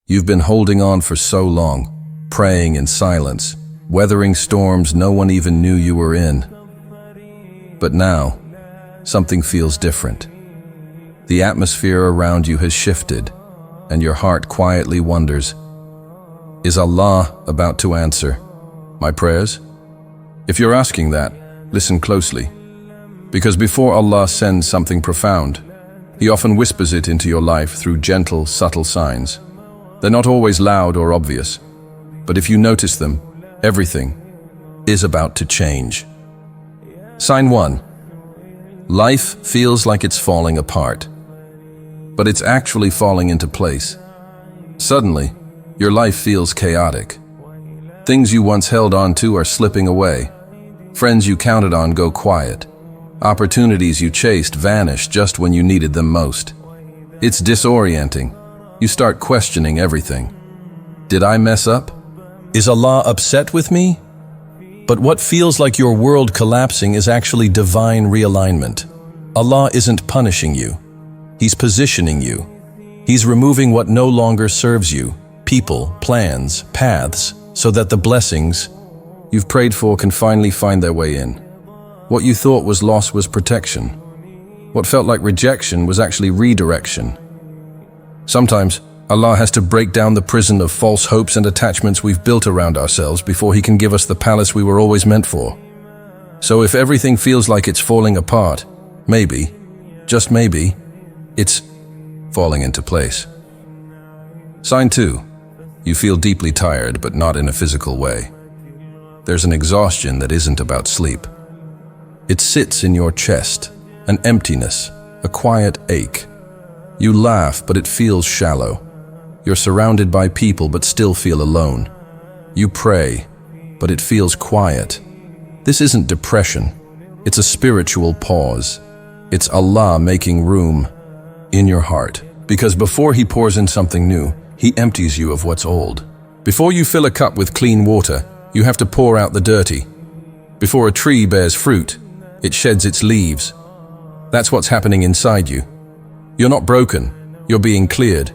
You've been holding on for so long, praying in silence, weathering storms no one even knew you were in. But now, something feels different. The atmosphere around you has shifted, and your heart quietly wonders, is Allah about to answer my prayers? If you're asking that, listen closely. Because before Allah sends something profound, He often whispers it into your life through gentle, subtle signs. They're not always loud or obvious, but if you notice them, everything is about to change. Sign 1. Life feels like it's falling apart, but it's actually falling into place. Suddenly, your life feels chaotic. Things you once held on to are slipping away. Friends you counted on go quiet. Opportunities you chased vanish just when you needed them most. It's disorienting. You start questioning everything. Did I mess up? Is Allah upset with me? But what feels like your world collapsing is actually divine realignment. Allah isn't punishing you. He's positioning you. He's removing what no longer serves you, people, plans, paths, so that the blessings you've prayed for can finally find their way in. What you thought was loss was protection. What felt like rejection was actually redirection. Sometimes, Allah has to break down the prison of false hopes and attachments we've built around ourselves before He can give us the palace we were always meant for. So if everything feels like it's falling apart, maybe, just maybe, it's falling into place. Sign 2. You feel deeply tired, but not in a physical way. There's an exhaustion that isn't about sleep. It sits in your chest, an emptiness, a quiet ache. You laugh, but it feels shallow. You're surrounded by people, but still feel alone. You pray, but it feels quiet. This isn't depression. It's a spiritual pause. It's Allah making room in your heart. Because before He pours in something new, He empties you of what's old. Before you fill a cup with clean water, you have to pour out the dirty. Before a tree bears fruit, it sheds its leaves. That's what's happening inside you. You're not broken, you're being cleared.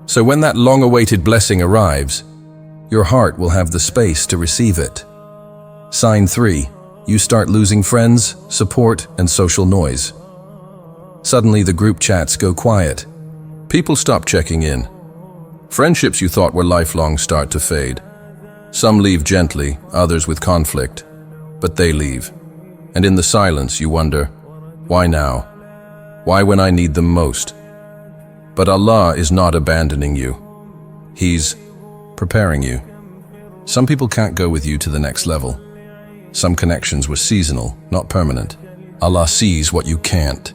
So when that long-awaited blessing arrives, your heart will have the space to receive it. Sign 3. You start losing friends, support, and social noise. Suddenly the group chats go quiet. People stop checking in. Friendships you thought were lifelong start to fade. Some leave gently, others with conflict, but they leave. And in the silence you wonder, why now? Why when I need them most? But Allah is not abandoning you. He's preparing you. Some people can't go with you to the next level. Some connections were seasonal, not permanent. Allah sees what you can't.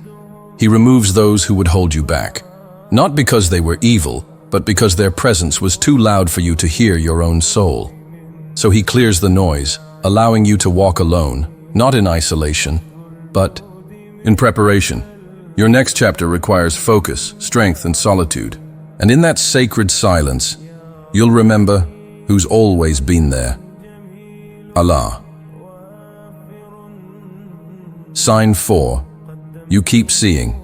He removes those who would hold you back. Not because they were evil, but because their presence was too loud for you to hear your own soul. So He clears the noise, allowing you to walk alone, not in isolation, but in preparation. Your next chapter requires focus, strength, and solitude. And in that sacred silence, you'll remember who's always been there. Allah. Sign 4. You keep seeing.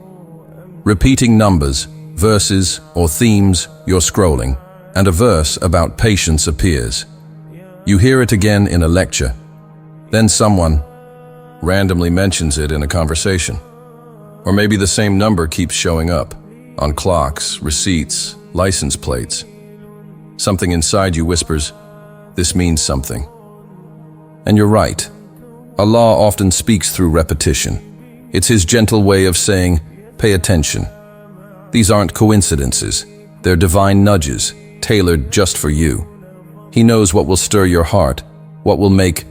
Repeating numbers, verses, or themes you're scrolling, and a verse about patience appears. You hear it again in a lecture. Then someone randomly mentions it in a conversation. Or maybe the same number keeps showing up on clocks, receipts, license plates. Something inside you whispers, this means something. And you're right. Allah often speaks through repetition. It's His gentle way of saying, pay attention. These aren't coincidences. They're divine nudges, tailored just for you. He knows what will stir your heart, what will make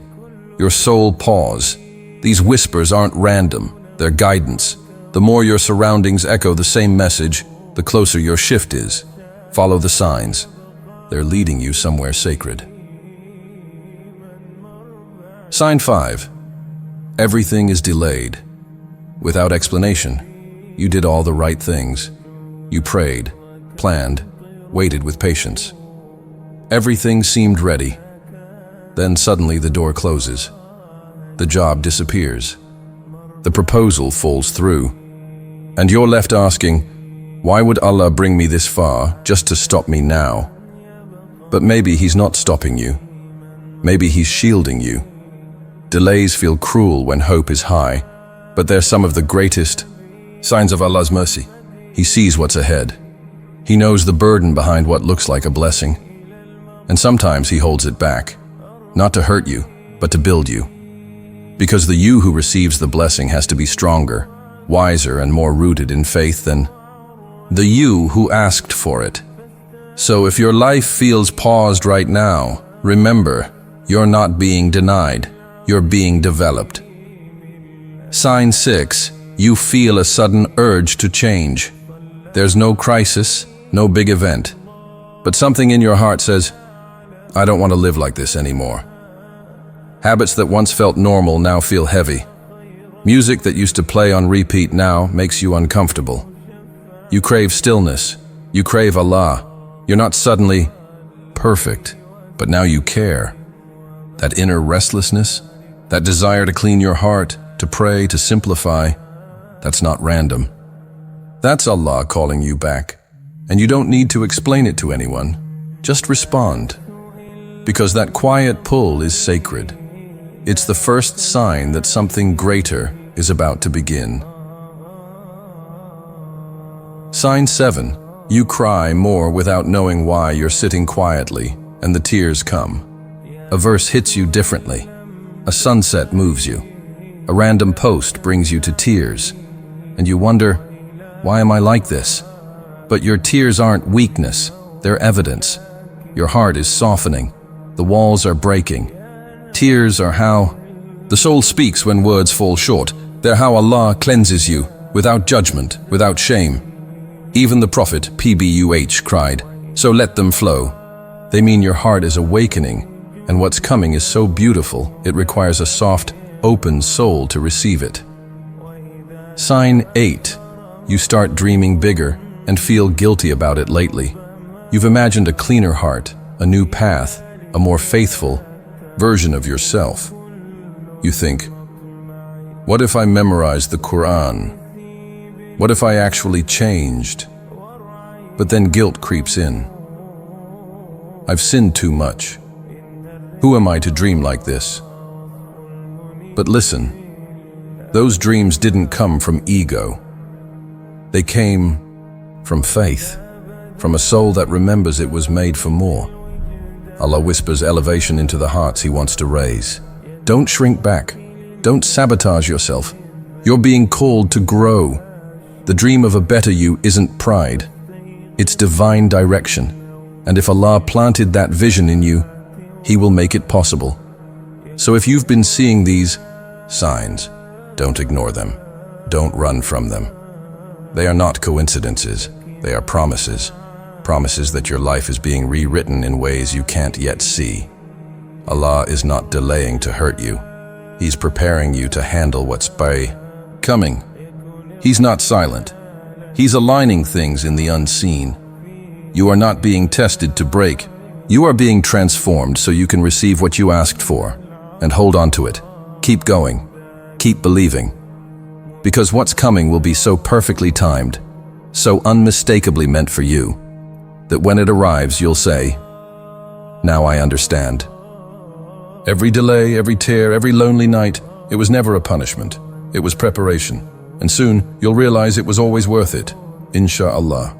your soul pause. These whispers aren't random, they're guidance. The more your surroundings echo the same message, the closer your shift is. Follow the signs. They're leading you somewhere sacred. Sign 5. Everything is delayed. Without explanation, you did all the right things. You prayed, planned, waited with patience. Everything seemed ready. Then suddenly the door closes. The job disappears. The proposal falls through. And you're left asking, Why would Allah bring me this far just to stop me now? But maybe He's not stopping you. Maybe He's shielding you. Delays feel cruel when hope is high, but they're some of the greatest signs of Allah's mercy. He sees what's ahead. He knows the burden behind what looks like a blessing. And sometimes He holds it back, not to hurt you, but to build you. Because the you who receives the blessing has to be stronger, wiser, and more rooted in faith than the you who asked for it. So if your life feels paused right now, remember, you're not being denied, you're being developed. Sign 6, you feel a sudden urge to change. There's no crisis, no big event, but something in your heart says, I don't want to live like this anymore. Habits that once felt normal now feel heavy. Music that used to play on repeat now makes you uncomfortable. You crave stillness, you crave Allah. You're not suddenly perfect, but now you care. That inner restlessness, that desire to clean your heart, to pray, to simplify, that's not random. That's Allah calling you back. And you don't need to explain it to anyone. Just respond. Because that quiet pull is sacred. It's the first sign that something greater is about to begin. Sign 7. You cry more without knowing why. You're sitting quietly, and the tears come. A verse hits you differently. A sunset moves you. A random post brings you to tears. And you wonder, why am I like this? But your tears aren't weakness, they're evidence. Your heart is softening. The walls are breaking. Tears are how the soul speaks when words fall short. They're how Allah cleanses you, without judgment, without shame. Even the Prophet, PBUH, cried, so let them flow. They mean your heart is awakening, and what's coming is so beautiful, it requires a soft, open soul to receive it. Sign 8. You start dreaming bigger and feel guilty about it lately. You've imagined a cleaner heart, a new path, a more faithful version of yourself. You think, what if I memorized the Quran? What if I actually changed? But then guilt creeps in. I've sinned too much. Who am I to dream like this? But listen, those dreams didn't come from ego. They came from faith, from a soul that remembers it was made for more. Allah whispers elevation into the hearts He wants to raise. Don't shrink back. Don't sabotage yourself. You're being called to grow. The dream of a better you isn't pride. It's divine direction. And if Allah planted that vision in you, He will make it possible. So if you've been seeing these signs, don't ignore them. Don't run from them. They are not coincidences. They are promises. Promises that your life is being rewritten in ways you can't yet see. Allah is not delaying to hurt you. He's preparing you to handle what's coming. He's not silent. He's aligning things in the unseen. You are not being tested to break. You are being transformed so you can receive what you asked for. And hold on to it. Keep going. Keep believing. Because what's coming will be so perfectly timed, so unmistakably meant for you, that when it arrives you'll say, now I understand. Every delay, every tear, every lonely night, it was never a punishment. It was preparation. And soon you'll realize it was always worth it, insha'Allah.